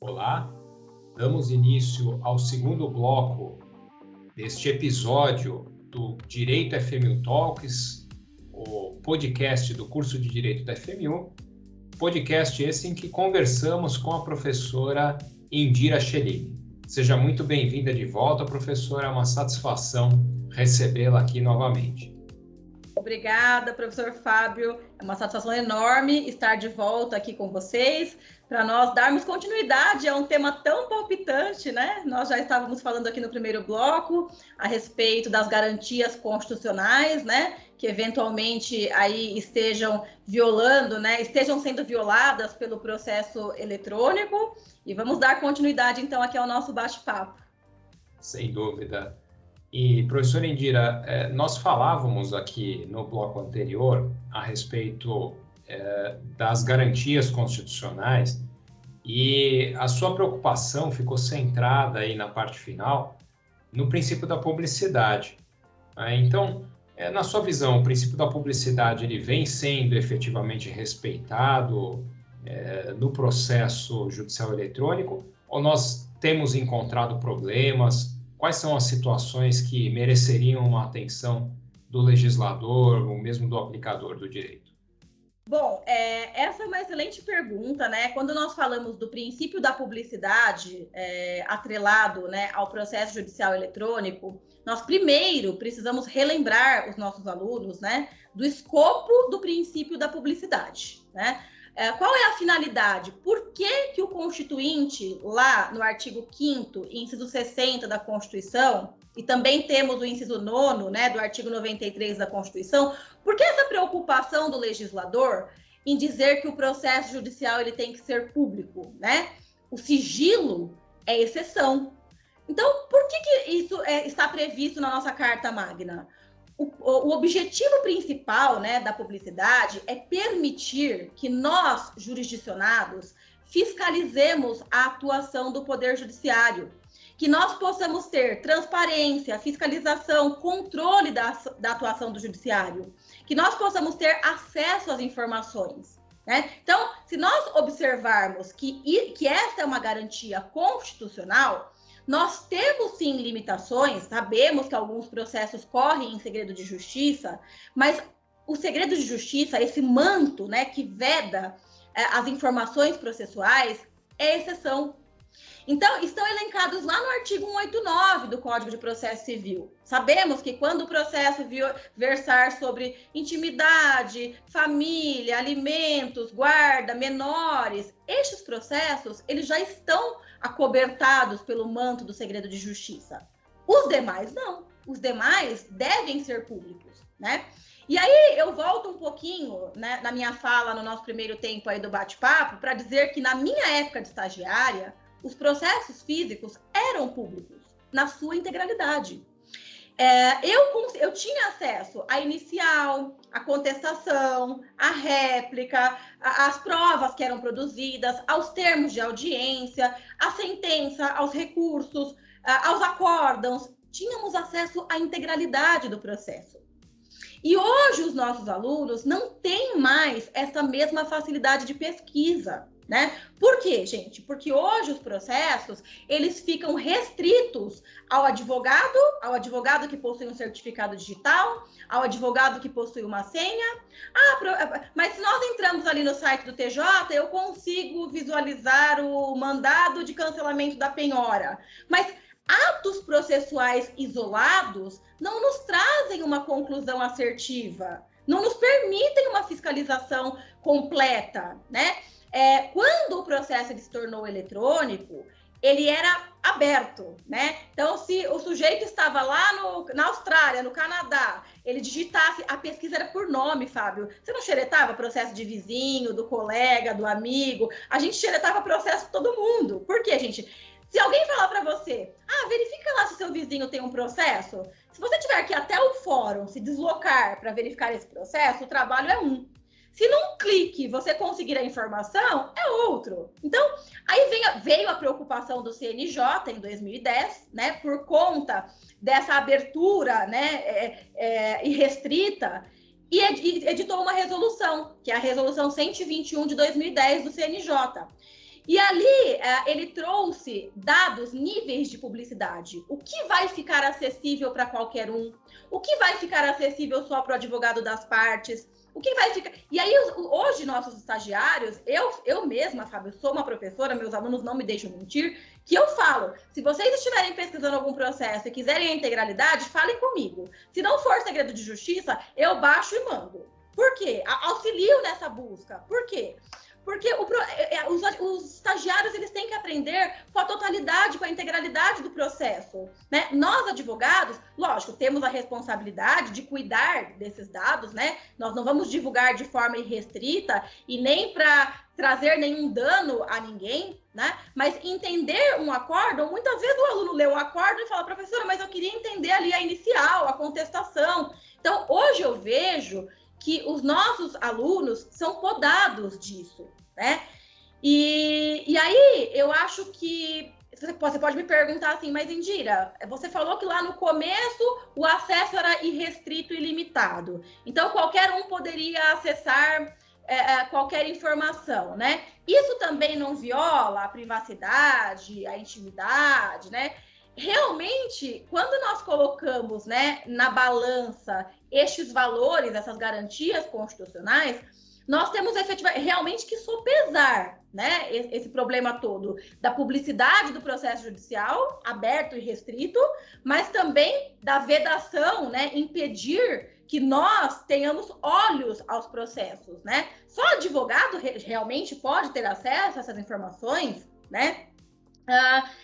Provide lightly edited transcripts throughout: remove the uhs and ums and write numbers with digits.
Olá, damos início ao segundo bloco deste episódio do Direito FMU Talks, o podcast do curso de Direito da FMU, podcast esse em que conversamos com a professora Indira Cellini. Seja muito bem-vinda de volta, professora, é uma satisfação recebê-la aqui novamente. Obrigada, professor Fábio. É uma satisfação enorme estar de volta aqui com vocês, para nós darmos continuidade a um tema tão palpitante, né? Nós já estávamos falando aqui no primeiro bloco a respeito das garantias constitucionais, né? Que eventualmente aí estejam violando, né? Estejam sendo violadas pelo processo eletrônico. E vamos dar continuidade, então, aqui ao nosso bate-papo. Sem dúvida. E, professora Indira, nós falávamos aqui no bloco anterior a respeito das garantias constitucionais e a sua preocupação ficou centrada aí na parte final no princípio da publicidade. Então, na sua visão, o princípio da publicidade ele vem sendo efetivamente respeitado no processo judicial eletrônico ou nós temos encontrado problemas? Quais são as situações que mereceriam uma atenção do legislador ou mesmo do aplicador do direito? Bom, essa é uma excelente pergunta, né? Quando nós falamos do princípio da publicidade atrelado, né, ao processo judicial eletrônico, nós primeiro precisamos relembrar os nossos alunos, né, do escopo do princípio da publicidade, né? Qual é a finalidade? Por que o Constituinte, lá no artigo 5º, inciso 60 da Constituição, e também temos o inciso 9º, né, do artigo 93 da Constituição, por que essa preocupação do legislador em dizer que o processo judicial ele tem que ser público, né? O sigilo é exceção. Então, por que isso está previsto na nossa Carta Magna? O objetivo principal, né, da publicidade é permitir que nós, jurisdicionados, fiscalizemos a atuação do Poder Judiciário, que nós possamos ter transparência, fiscalização, controle da atuação do Judiciário, que nós possamos ter acesso às informações, né? Então, se nós observarmos que esta é uma garantia constitucional, nós temos sim limitações, sabemos que alguns processos correm em segredo de justiça, mas o segredo de justiça, esse manto, né, que veda as informações processuais, é exceção. Então, estão elencados lá no artigo 189 do Código de Processo Civil. Sabemos que quando o processo versar sobre intimidade, família, alimentos, guarda, menores, estes processos, eles já estão acobertados pelo manto do segredo de justiça. Os demais não. Os demais devem ser públicos, né? E aí eu volto um pouquinho, né, na minha fala no nosso primeiro tempo aí do bate-papo para dizer que na minha época de estagiária, os processos físicos eram públicos na sua integralidade. Eu tinha acesso à inicial, à contestação, à réplica, às provas que eram produzidas, aos termos de audiência, à sentença, aos recursos, aos acórdãos. Tínhamos acesso à integralidade do processo. E hoje os nossos alunos não têm mais essa mesma facilidade de pesquisa, né? Por quê, gente? Porque hoje os processos, eles ficam restritos ao advogado que possui um certificado digital, ao advogado que possui uma senha. Mas se nós entramos ali no site do TJ, eu consigo visualizar o mandado de cancelamento da penhora. Mas atos processuais isolados não nos trazem uma conclusão assertiva, não nos permitem uma fiscalização completa, né? Quando o processo se tornou eletrônico, ele era aberto, né? Então, se o sujeito estava lá na Austrália, no Canadá, ele digitasse, a pesquisa era por nome, Fábio. Você não xeretava processo de vizinho, do colega, do amigo? A gente xeretava processo de todo mundo. Por quê, gente? Se alguém falar para você, verifica lá se seu vizinho tem um processo, se você tiver que ir até o fórum se deslocar para verificar esse processo, o trabalho é um. Se num clique você conseguir a informação, é outro. Então, aí veio a preocupação do CNJ em 2010, né, por conta dessa abertura, né, irrestrita, e editou uma resolução, que é a resolução 121 de 2010 do CNJ. E ali ele trouxe dados, níveis de publicidade. O que vai ficar acessível para qualquer um? O que vai ficar acessível só para o advogado das partes? O que vai ficar... E aí, hoje, nossos estagiários, eu mesma, Fábio, sou uma professora, meus alunos não me deixam mentir, que eu falo, se vocês estiverem pesquisando algum processo e quiserem a integralidade, falem comigo. Se não for segredo de justiça, eu baixo e mando. Por quê? Auxilio nessa busca. Por quê? Porque os estagiários eles têm que aprender com a totalidade, com a integralidade do processo, né? Nós, advogados, lógico, temos a responsabilidade de cuidar desses dados, né? Nós não vamos divulgar de forma irrestrita e nem para trazer nenhum dano a ninguém, né? Mas entender um acórdão, muitas vezes o aluno lê o acórdão e fala, professora, mas eu queria entender ali a inicial, a contestação. Então, hoje eu vejo que os nossos alunos são podados disso, né? E aí, eu acho que... Você pode me perguntar assim, mas Indira, você falou que lá no começo o acesso era irrestrito e limitado. Então, qualquer um poderia acessar qualquer informação, né? Isso também não viola a privacidade, a intimidade, né? Realmente, quando nós colocamos, né, na balança estes valores, essas garantias constitucionais, nós temos realmente que sopesar, né, esse problema todo da publicidade do processo judicial, aberto e restrito, mas também da vedação, né, impedir que nós tenhamos olhos aos processos, né? Só advogado realmente pode ter acesso a essas informações, né?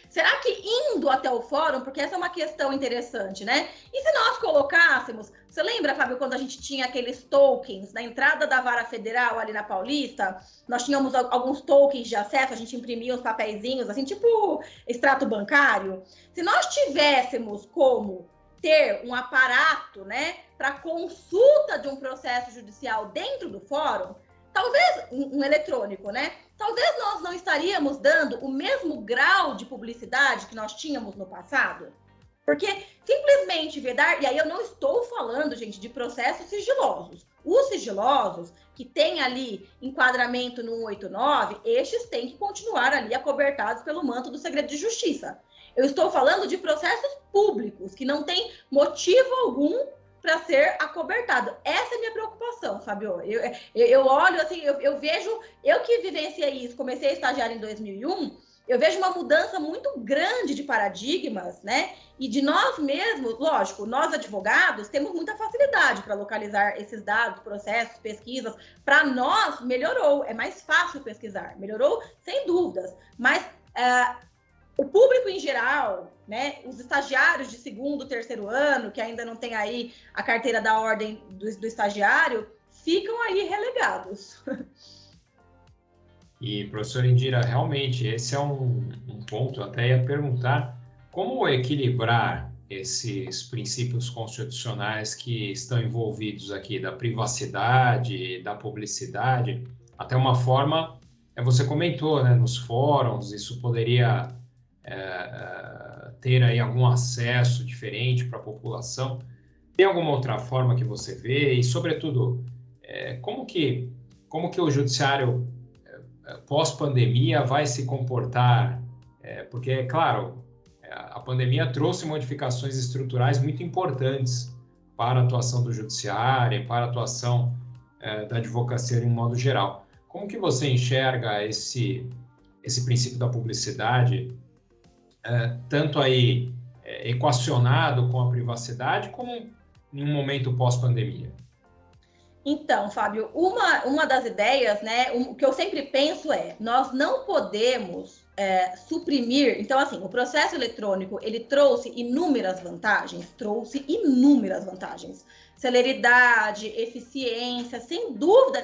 Será que indo até o fórum, porque essa é uma questão interessante, né? E se nós colocássemos, você lembra, Fábio, quando a gente tinha aqueles tokens na entrada da Vara Federal ali na Paulista? Nós tínhamos alguns tokens de acesso, a gente imprimia uns papeizinhos, assim, tipo extrato bancário. Se nós tivéssemos como ter um aparato, né, para consulta de um processo judicial dentro do fórum, talvez um eletrônico, né? Talvez nós não estaríamos dando o mesmo grau de publicidade que nós tínhamos no passado. Porque simplesmente vedar, e aí eu não estou falando, gente, de processos sigilosos. Os sigilosos, que têm ali enquadramento no 189, estes têm que continuar ali acobertados pelo manto do segredo de justiça. Eu estou falando de processos públicos, que não têm motivo algum para ser acobertado. Essa é a minha preocupação, Fábio. Eu olho assim, eu vejo, eu que vivenciei isso, comecei a estagiar em 2001, eu vejo uma mudança muito grande de paradigmas, né? E de nós mesmos, lógico, nós advogados temos muita facilidade para localizar esses dados, processos, pesquisas. Para nós, melhorou, é mais fácil pesquisar, melhorou sem dúvidas, mas o público em geral, né, os estagiários de segundo, terceiro ano, que ainda não tem aí a carteira da ordem do estagiário, ficam aí relegados. E, professora Indira, realmente, esse é um ponto, eu até ia perguntar, como equilibrar esses princípios constitucionais que estão envolvidos aqui, da privacidade, da publicidade, até uma forma, você comentou, né, nos fóruns, isso poderia ter aí algum acesso diferente para a população. Tem alguma outra forma que você vê? E, sobretudo, como que o judiciário pós-pandemia vai se comportar? Porque, é claro, a pandemia trouxe modificações estruturais muito importantes para a atuação do judiciário e para a atuação da advocacia de um modo geral. Como que você enxerga esse princípio da publicidade tanto aí equacionado com a privacidade, como em um momento pós-pandemia? Então, Fábio, uma das ideias, né, o que eu sempre penso nós não podemos suprimir. Então, assim, o processo eletrônico, ele trouxe inúmeras vantagens, celeridade, eficiência, sem dúvida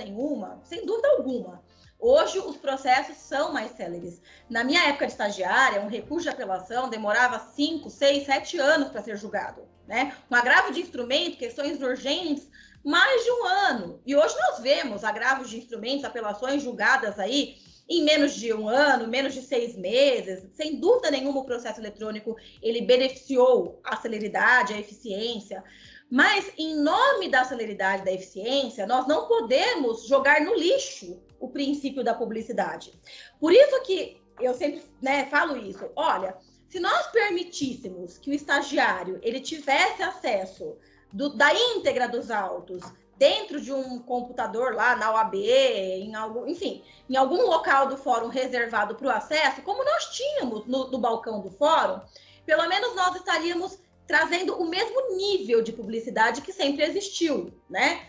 alguma. Hoje, os processos são mais céleres. Na minha época de estagiária, um recurso de apelação demorava 5, 6, 7 anos para ser julgado, né? Um agravo de instrumento, questões urgentes, mais de um ano. E hoje nós vemos agravos de instrumentos, apelações julgadas aí em menos de um ano, menos de 6 meses. Sem dúvida nenhuma, o processo eletrônico, ele beneficiou a celeridade, a eficiência. Mas, em nome da celeridade e da eficiência, nós não podemos jogar no lixo o princípio da publicidade. Por isso que eu sempre, né, falo isso. Olha, se nós permitíssemos que o estagiário ele tivesse acesso da íntegra dos autos dentro de um computador lá na OAB, em algum local do fórum reservado para o acesso, como nós tínhamos no balcão do fórum, pelo menos nós estaríamos trazendo o mesmo nível de publicidade que sempre existiu, né?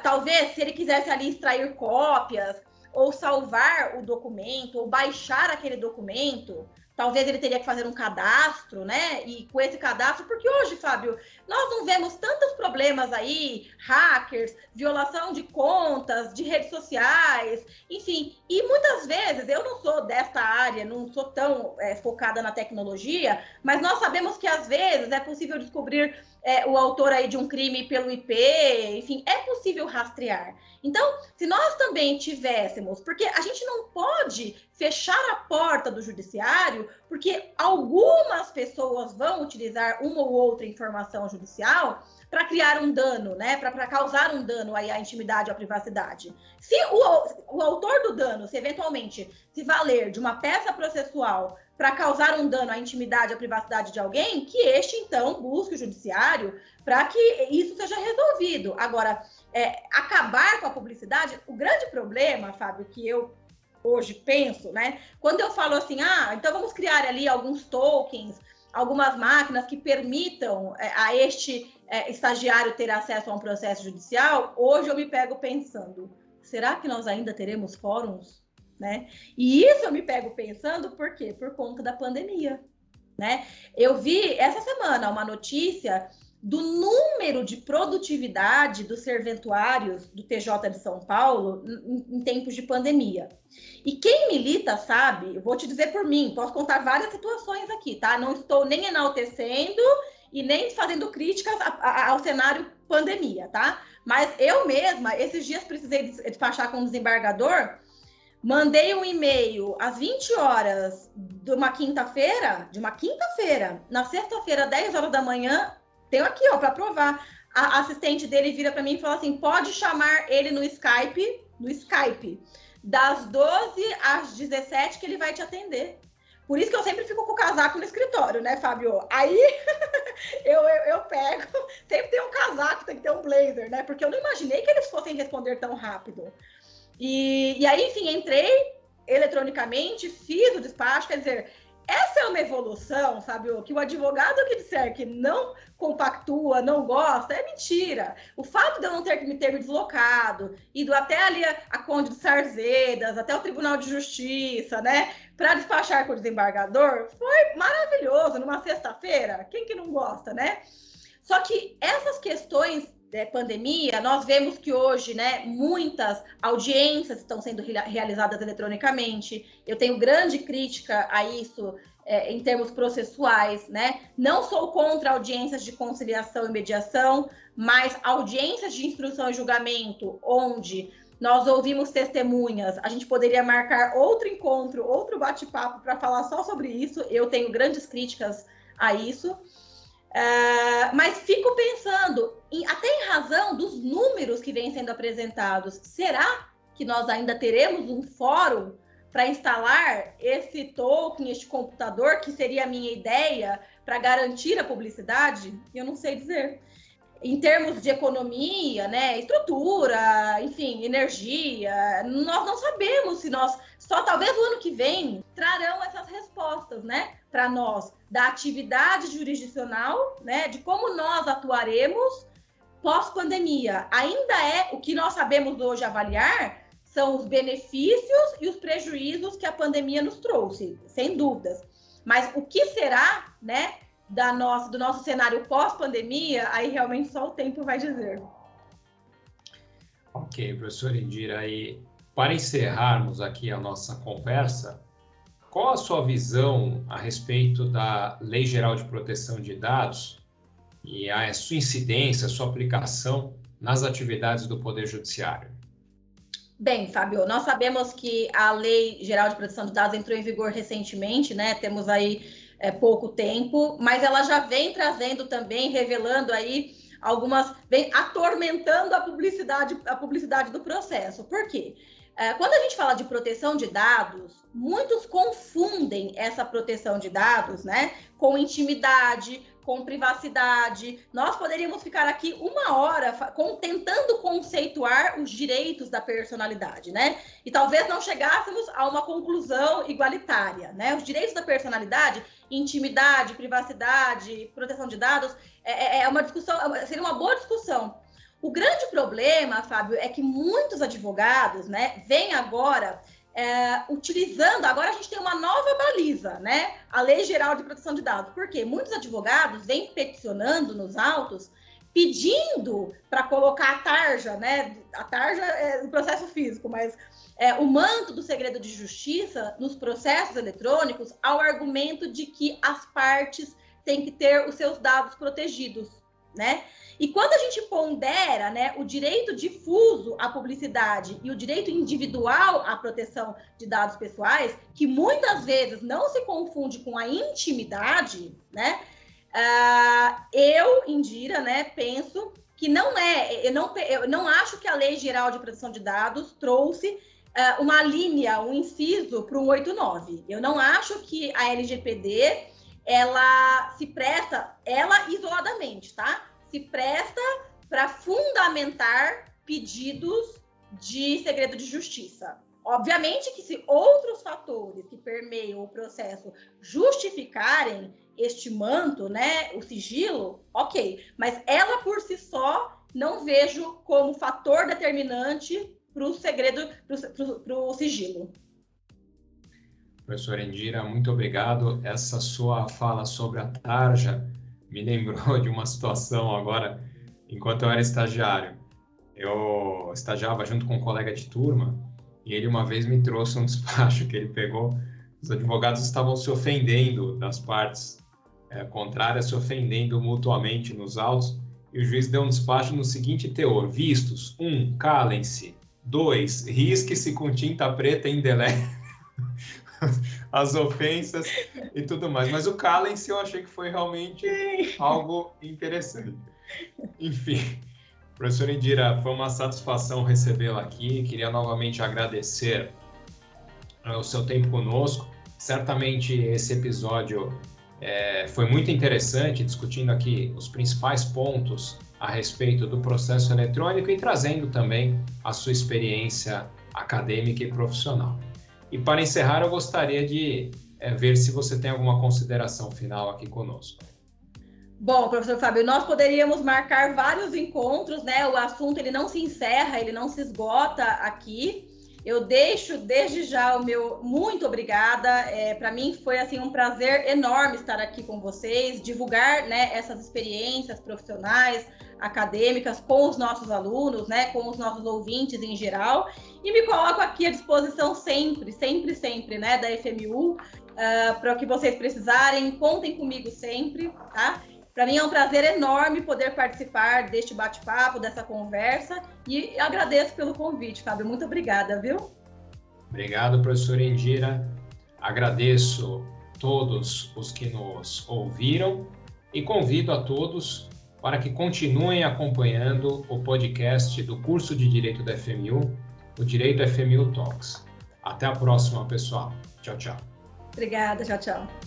Talvez, se ele quisesse ali extrair cópias, ou salvar o documento, ou baixar aquele documento, talvez ele teria que fazer um cadastro, né? E com esse cadastro, porque hoje, Fábio, nós não vemos tantos problemas aí, hackers, violação de contas, de redes sociais, enfim. E muitas vezes, eu não sou desta área, não sou tão focada na tecnologia, mas nós sabemos que às vezes é possível descobrir o autor aí de um crime pelo IP, enfim, é possível rastrear. Então, se nós também tivéssemos, porque a gente não pode fechar a porta do judiciário, porque algumas pessoas vão utilizar uma ou outra informação judicial para criar um dano, né? Para causar um dano aí à intimidade, à privacidade. Se o autor do dano, se eventualmente se valer de uma peça processual para causar um dano à intimidade, à privacidade de alguém, que este, então, busque o judiciário para que isso seja resolvido. Agora, acabar com a publicidade, o grande problema, Fábio, que eu hoje penso, né? Quando eu falo assim, então vamos criar ali alguns tokens, algumas máquinas que permitam a este estagiário ter acesso a um processo judicial, hoje eu me pego pensando, será que nós ainda teremos fóruns? Né? E isso eu me pego pensando, por quê? Por conta da pandemia, né? Eu vi essa semana uma notícia do número de produtividade dos serventuários do TJ de São Paulo em tempos de pandemia. E quem milita sabe, eu vou te dizer por mim, posso contar várias situações aqui, tá? Não estou nem enaltecendo e nem fazendo críticas ao cenário pandemia, tá? Mas eu mesma, esses dias precisei despachar com um desembargador. Mandei um e-mail às 20 horas de uma quinta-feira, na sexta-feira, 10 horas da manhã, tenho aqui, ó, para provar. A assistente dele vira para mim e fala assim, pode chamar ele no Skype, das 12 às 17 que ele vai te atender. Por isso que eu sempre fico com o casaco no escritório, né, Fábio? Aí eu pego, sempre tem um casaco, tem que ter um blazer, né? Porque eu não imaginei que eles fossem responder tão rápido. E aí, enfim, entrei eletronicamente, fiz o despacho, quer dizer, essa é uma evolução, Fábio, que o advogado que disser que não compactua, não gosta, é mentira. O fato de eu não ter que me deslocado, ido até ali a Conde de Sarzedas, até o Tribunal de Justiça, né, para despachar com o desembargador, foi maravilhoso, numa sexta-feira, quem que não gosta, né? Só que essas questões pandemia, nós vemos que hoje, né, muitas audiências estão sendo realizadas eletronicamente. Eu tenho grande crítica a isso em termos processuais, né? Não sou contra audiências de conciliação e mediação, mas audiências de instrução e julgamento, onde nós ouvimos testemunhas, a gente poderia marcar outro encontro, outro bate-papo para falar só sobre isso. Eu tenho grandes críticas a isso. Mas fico pensando, até em razão dos números que vêm sendo apresentados, será que nós ainda teremos um fórum para instalar esse token, este computador, que seria a minha ideia, para garantir a publicidade? Eu não sei dizer. Em termos de economia, né, estrutura, enfim, energia, nós não sabemos se nós, só talvez o ano que vem, trarão essas respostas, né, para nós, da atividade jurisdicional, né, de como nós atuaremos pós-pandemia. Ainda o que nós sabemos hoje avaliar são os benefícios e os prejuízos que a pandemia nos trouxe, sem dúvidas. Mas o que será, né, do nosso cenário pós-pandemia, aí realmente só o tempo vai dizer. Ok, professora Indira, e para encerrarmos aqui a nossa conversa, qual a sua visão a respeito da Lei Geral de Proteção de Dados e a sua incidência, a sua aplicação nas atividades do Poder Judiciário? Bem, Fábio, nós sabemos que a Lei Geral de Proteção de Dados entrou em vigor recentemente, né? Temos aí pouco tempo, mas ela já vem trazendo também, revelando aí vem atormentando a publicidade do processo. Por quê? Quando a gente fala de proteção de dados, muitos confundem essa proteção de dados, né, com intimidade, com privacidade. Nós poderíamos ficar aqui uma hora tentando conceituar os direitos da personalidade, né? E talvez não chegássemos a uma conclusão igualitária, né? Os direitos da personalidade, intimidade, privacidade, proteção de dados, é uma discussão, seria uma boa discussão. O grande problema, Fábio, é que muitos advogados, né, vêm agora utilizando, agora a gente tem uma nova baliza, né? A Lei Geral de Proteção de Dados. Por quê? Muitos advogados vêm peticionando nos autos, pedindo para colocar a tarja, né? A tarja é o processo físico, mas o manto do segredo de justiça nos processos eletrônicos ao argumento de que as partes têm que ter os seus dados protegidos, né? E quando a gente pondera, né, o direito difuso à publicidade e o direito individual à proteção de dados pessoais, que muitas vezes não se confunde com a intimidade, né, eu, Indira, né, penso que não eu não acho que a Lei Geral de Proteção de Dados trouxe uma linha, um inciso para o 189. Eu não acho que a LGPD, ela se presta, ela isoladamente, tá? Se presta para fundamentar pedidos de segredo de justiça. Obviamente que se outros fatores que permeiam o processo justificarem este manto, né, o sigilo, ok. Mas ela por si só não vejo como fator determinante para o segredo, para o sigilo. Professora Indira, muito obrigado. Essa sua fala sobre a tarja me lembrou de uma situação agora, enquanto eu era estagiário. Eu estagiava junto com um colega de turma e ele uma vez me trouxe um despacho que ele pegou. Os advogados estavam se ofendendo das partes contrárias, se ofendendo mutuamente nos autos, e o juiz deu um despacho no seguinte teor: vistos, 1, calem-se, 2, risque-se com tinta preta indelével as ofensas e tudo mais. Mas o calem-se eu achei que foi realmente algo interessante. Enfim, professora Indira, foi uma satisfação recebê-la aqui. Queria novamente agradecer o seu tempo conosco. Certamente esse episódio foi muito interessante, discutindo aqui os principais pontos a respeito do processo eletrônico e trazendo também a sua experiência acadêmica e profissional. E para encerrar, eu gostaria de ver se você tem alguma consideração final aqui conosco. Bom, professor Fábio, nós poderíamos marcar vários encontros, né? O assunto ele não se encerra, ele não se esgota aqui. Eu deixo desde já o meu muito obrigada. Para mim foi assim um prazer enorme estar aqui com vocês, divulgar, né, essas experiências profissionais, acadêmicas com os nossos alunos, né, com os nossos ouvintes em geral. E me coloco aqui à disposição sempre, né, da FMU, para o que vocês precisarem. Contem comigo sempre, tá? Para mim é um prazer enorme poder participar deste bate-papo, dessa conversa, e agradeço pelo convite, Fábio. Muito obrigada, viu? Obrigado, professora Indira. Agradeço todos os que nos ouviram e convido a todos para que continuem acompanhando o podcast do curso de Direito da FMU, o Direito FMU Talks. Até a próxima, pessoal. Tchau, tchau. Obrigada, tchau, tchau.